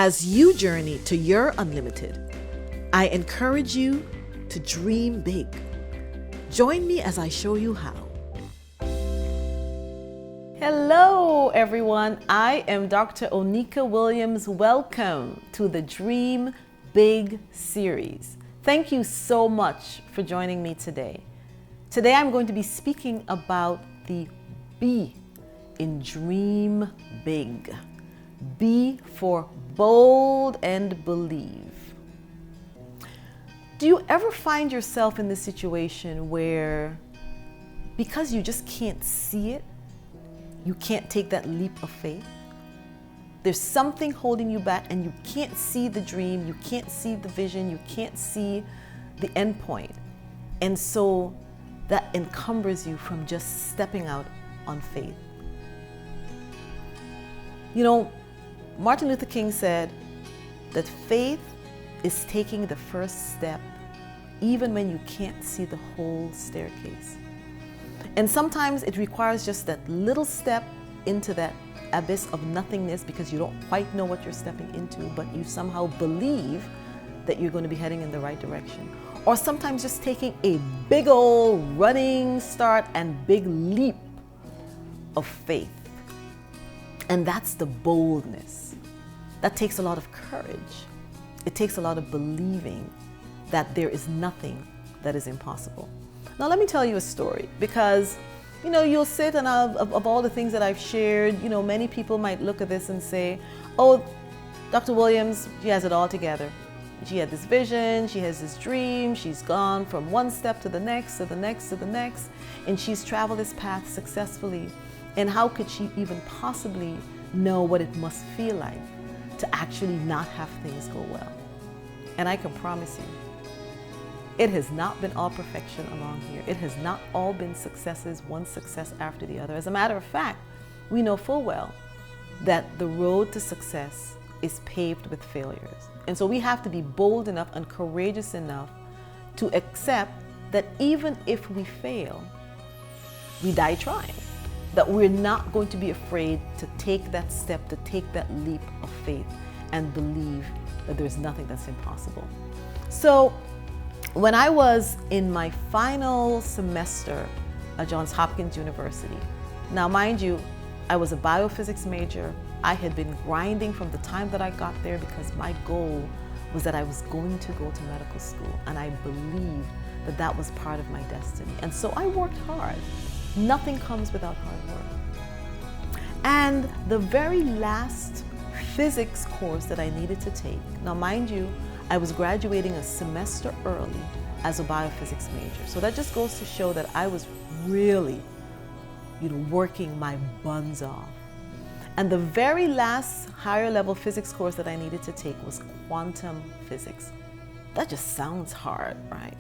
As you journey to your unlimited, I encourage you to dream big. Join me as I show you how. Hello, everyone. I am Dr. Oneeka Williams. Welcome to the Dream Big series. Thank you so much for joining me today. Today, I'm going to be speaking about the B in Dream Big. B for bold and believe. Do you ever find yourself in this situation where, because you just can't see it, you can't take that leap of faith? There's something holding you back and you can't see the dream, you can't see the vision, you can't see the end point. And so that encumbers you from just stepping out on faith. You know, Martin Luther King said that faith is taking the first step even when you can't see the whole staircase. And sometimes it requires just that little step into that abyss of nothingness because you don't quite know what you're stepping into, but you somehow believe that you're going to be heading in the right direction. Or sometimes just taking a big old running start and big leap of faith. And that's the boldness. That takes a lot of courage. It takes a lot of believing that there is nothing that is impossible. Now let me tell you a story, because you'll sit and of all the things that I've shared, many people might look at this and say, oh, Dr. Williams, she has it all together. She had this vision, she has this dream, she's gone from one step to the next, to the next, to the next, and she's traveled this path successfully. And how could she even possibly know what it must feel like to actually not have things go well? And I can promise you, it has not been all perfection along here. It has not all been successes, one success after the other. As a matter of fact, we know full well that the road to success is paved with failures. And so we have to be bold enough and courageous enough to accept that even if we fail, we die trying. That we're not going to be afraid to take that step, to take that leap of faith and believe that there's nothing that's impossible. So when I was in my final semester at Johns Hopkins University, now mind you, I was a biophysics major. I had been grinding from the time that I got there because my goal was that I was going to go to medical school, and I believed that that was part of my destiny. And so I worked hard. Nothing comes without hard work. And the very last physics course that I needed to take, now mind you, I was graduating a semester early as a biophysics major. So that just goes to show that I was really, working my buns off. And the very last higher level physics course that I needed to take was quantum physics. That just sounds hard, right?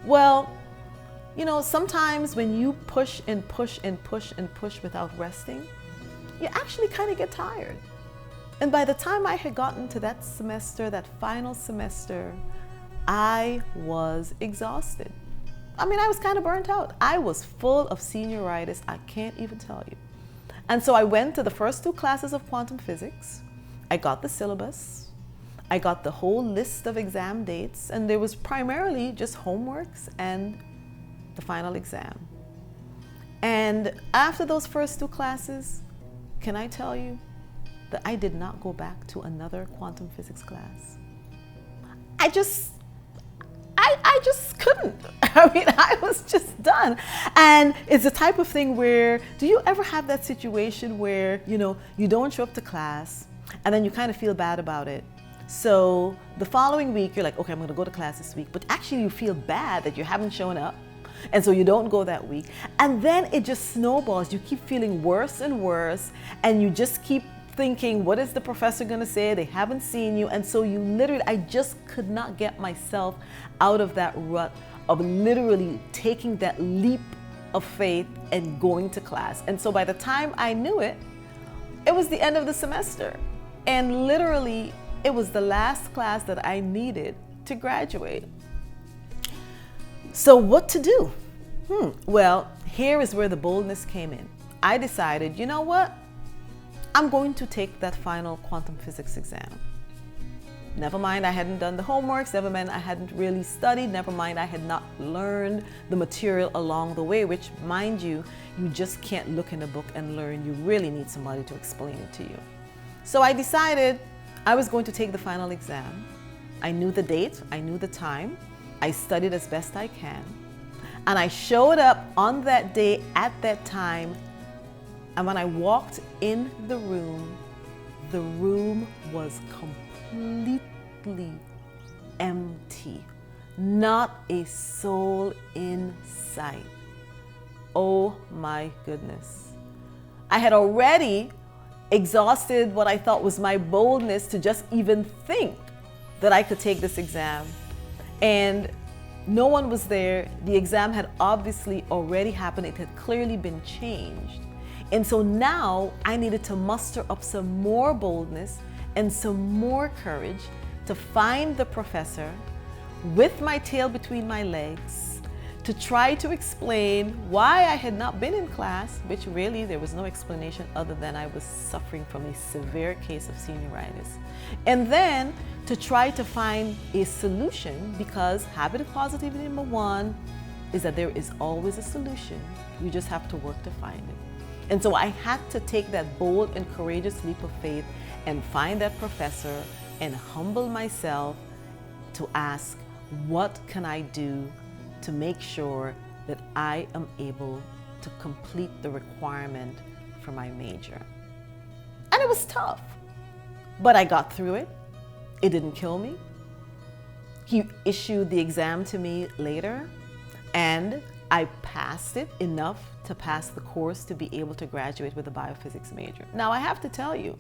Well, sometimes when you push and push and push and push without resting, you actually kind of get tired. And by the time I had gotten to that semester, that final semester, I was exhausted. I was kind of burnt out. I was full of senioritis, I can't even tell you. And so I went to the first 2 classes of quantum physics. I got the syllabus. I got the whole list of exam dates, and there was primarily just homeworks and the final exam. And after those first 2 classes, can I tell you that I did not go back to another quantum physics class? I just couldn't. I was just done. And it's the type of thing where, do you ever have that situation where, you don't show up to class and then you kind of feel bad about it? So the following week, you're like, okay, I'm going to go to class this week. But actually you feel bad that you haven't shown up. And so you don't go that week. And then it just snowballs. You keep feeling worse and worse. And you just keep thinking, what is the professor going to say? They haven't seen you. And so you literally, I just could not get myself out of that rut of literally taking that leap of faith and going to class. And so by the time I knew it, it was the end of the semester. And literally, it was the last class that I needed to graduate. So what to do? Well, here is where the boldness came in. I decided, you know what? I'm going to take that final quantum physics exam. Never mind I hadn't done the homeworks, never mind I hadn't really studied, never mind I had not learned the material along the way, which, mind you, you just can't look in a book and learn. You really need somebody to explain it to you. So I decided I was going to take the final exam. I knew the date, I knew the time, I studied as best I can, and I showed up on that day at that time, and when I walked in the room was completely empty. Not a soul in sight. Oh my goodness. I had already exhausted what I thought was my boldness to just even think that I could take this exam. And no one was there. The exam had obviously already happened. It had clearly been changed. And so now I needed to muster up some more boldness and some more courage to find the professor with my tail between my legs to try to explain why I had not been in class, which really there was no explanation other than I was suffering from a severe case of senioritis. And then to try to find a solution, because habit of positivity number one is that there is always a solution. You just have to work to find it. And so I had to take that bold and courageous leap of faith and find that professor and humble myself to ask, what can I do to make sure that I am able to complete the requirement for my major? And it was tough, but I got through it. It didn't kill me. He issued the exam to me later, and I passed it enough to pass the course to be able to graduate with a biophysics major. Now I have to tell you,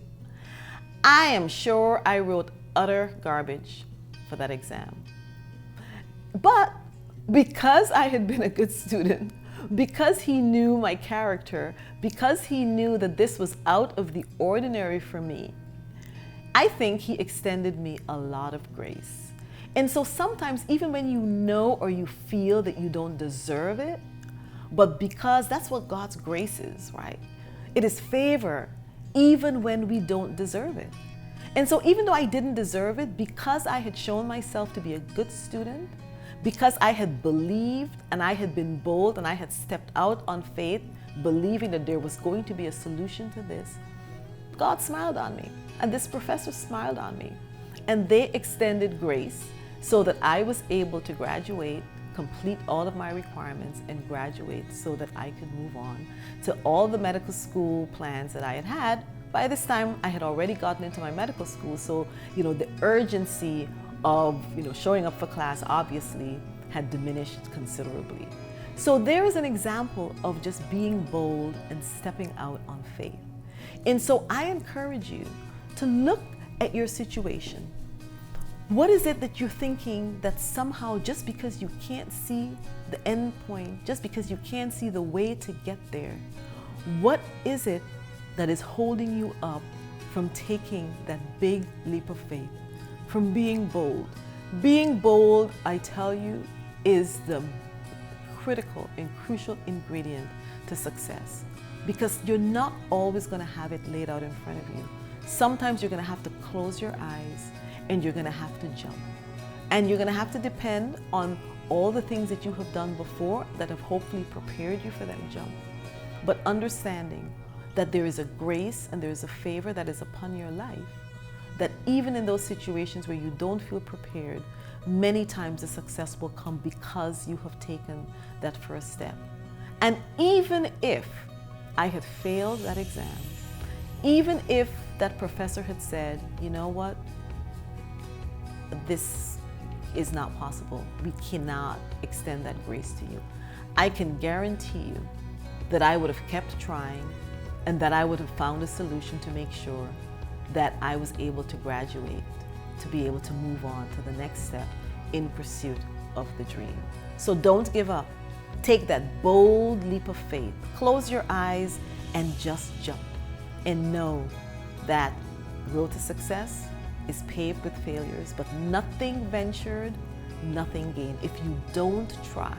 I am sure I wrote utter garbage for that exam. But because I had been a good student, because he knew my character, because he knew that this was out of the ordinary for me, I think he extended me a lot of grace. And so sometimes even when you know or you feel that you don't deserve it, but because that's what God's grace is, right? It is favor even when we don't deserve it. And so even though I didn't deserve it, because I had shown myself to be a good student, because I had believed and I had been bold and I had stepped out on faith, believing that there was going to be a solution to this, God smiled on me, and this professor smiled on me, and they extended grace so that I was able to graduate, complete all of my requirements, and graduate so that I could move on to all the medical school plans that I had had. By this time, I had already gotten into my medical school, so the urgency of showing up for class obviously had diminished considerably. So there is an example of just being bold and stepping out on faith. And so I encourage you to look at your situation. What is it that you're thinking that somehow, just because you can't see the end point, just because you can't see the way to get there, what is it that is holding you up from taking that big leap of faith, from being bold? Being bold, I tell you, is the critical and crucial ingredient to success, because you're not always going to have it laid out in front of you. Sometimes you're going to have to close your eyes and you're going to have to jump. And you're going to have to depend on all the things that you have done before that have hopefully prepared you for that jump. But understanding that there is a grace and there is a favor that is upon your life, that even in those situations where you don't feel prepared, many times the success will come because you have taken that first step. And even if I had failed that exam, even if that professor had said, you know what, this is not possible, we cannot extend that grace to you, I can guarantee you that I would have kept trying and that I would have found a solution to make sure that I was able to graduate, to be able to move on to the next step in pursuit of the dream. So don't give up. Take that bold leap of faith. Close your eyes and just jump. And know that the road to success is paved with failures, but nothing ventured, nothing gained. If you don't try,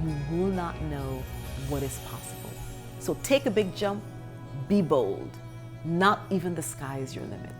you will not know what is possible. So take a big jump, be bold, Not even the sky is your limit.